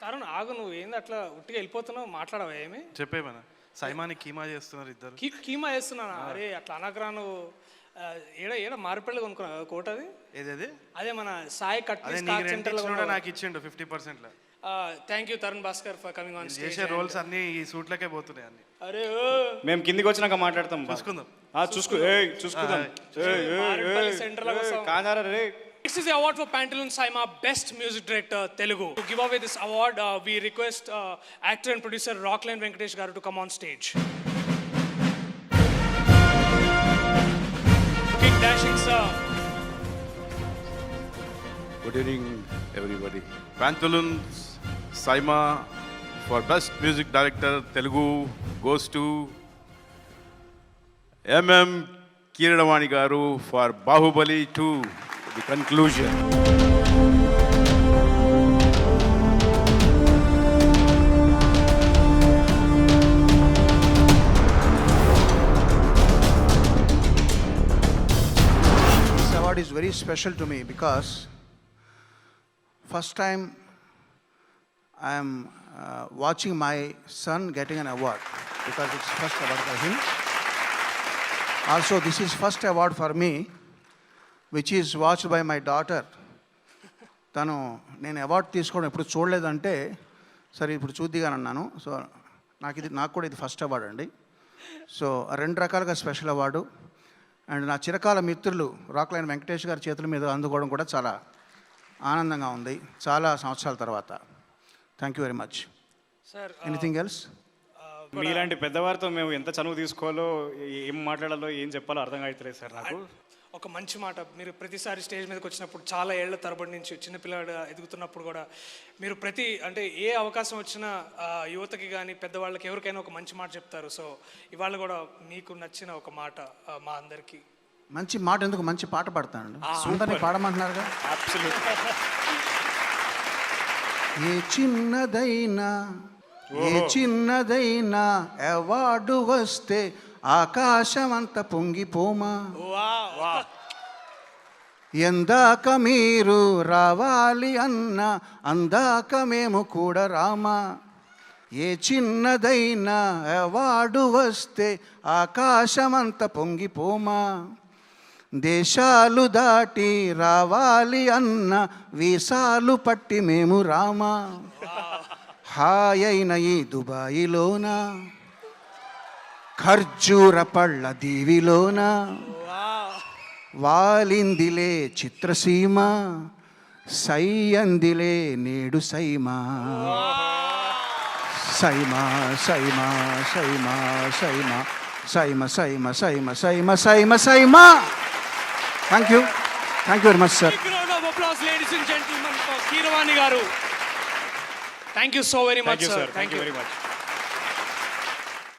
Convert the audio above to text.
కారణం ఆగు, నువ్వు ఏంది అట్లా ఉట్టిగా వెళ్ళిపోతున్నావు, మాట్లాడవా ఏమి? చెప్పేమన్నా సైమాని కీమా చేస్తున్నారు ఇద్దరు. కీమా చేస్తున్నానా? అరే అట్లా అనకరా నువ్వు. ఏడ ఏడ మారిపల్లి కొనుక్కున్నా కోట అది. ఏదేది? అదే మన సాయి కట్ నాకు ఇచ్చిండు 50%. Thank you Tarun Bhaskar for coming on stage. చేసే రోల్స్ అన్ని ఈ సూట్లకే పోతున్నాయి అన్ని. అరే మేము కిందికి వచ్చినాక మాట్లాడతాం, చూసుకుందాం. చూసుకుందాం. This is the award for Pantaloon Saima Best Music Director Telugu. To give away this award, we request actor and producer Rockland Venkatesh garu to come on stage. King Dashing sir. Good evening, everybody. Pantaloon Saima for Best Music Director Telugu goes to M.M. Keeradamani garu for Bahubali 2, the conclusion. This award is very special to me because first time I am watching my son getting an award, because it's first award for him. Also, this is first award for me, which is watched by my daughter. తను నేను award తీసుకోవడం ఎప్పుడు చూడలేదంటే సరే ఇప్పుడు చూద్దిగాని అన్నాను. So నాకు కూడా ఇది ఫస్ట్ అవార్డు అండి. సో 2 రకాలుగా స్పెషల్ అవార్డు. అండ్ నా చిరకాల మిత్రులు రాక్లైన్ వెంకటేష్ గారి చేతుల మీద అందుకోవడం కూడా చాలా ఆనందంగా ఉంది చాలా సంవత్సరాల తర్వాత. Thank you very much sir. Anything else? మీలాంటి పెద్దవారితో మేము ఎంత చనువు తీసుకోవాలో, ఏం మాట్లాడాలో, ఏం చెప్పాలో అర్థం కావట్లేదు సార్ నాకు. ఒక మంచి మాట, మీరు ప్రతిసారి స్టేజ్ మీదకి వచ్చినప్పుడు చాలా ఏళ్ల తరబడి నుంచి చిన్నపిల్లడు ఎదుగుతున్నప్పుడు కూడా మీరు అంటే ఏ అవకాశం వచ్చినా యువతకి కానీ పెద్దవాళ్ళకి ఎవరికైనా ఒక మంచి మాట చెప్తారు. సో ఇవాళ కూడా మీకు నచ్చిన ఒక మాట మా అందరికీ. మంచి మాట ఎందుకు, మంచి పాట పాడతానండి. అందరినీ పాడమంటున్నారుగా. ఏ చిన్నదైనా అవార్డు వస్తే ఆకాశం అంత పొంగిపోమా, ఎందాక మీరు రావాలి అన్న అందాక మేము కూడా రామా. ఏ చిన్నదైనా అవార్డు వస్తే ఆకాశం అంత పొంగిపోమా, దేశాలు దాటి రావాలి అన్న వీసాలు పట్టి మేము రామా. హాయైన ఈ దుబాయిలోన ఖర్జూర పళ్ళ దీవిలోన వాలిందిలే చిత్రసీమ, సై అందిలే నేడు SIIMA. SIIMA SIIMA SIIMA SIIMA SIIMA SIIMA SIIMA SIIMA SIIMA SIIMA. Thank you very much sir. Ladies and gentlemen, for Keeravani garu. Thank you so very much, sir. Thank you very much.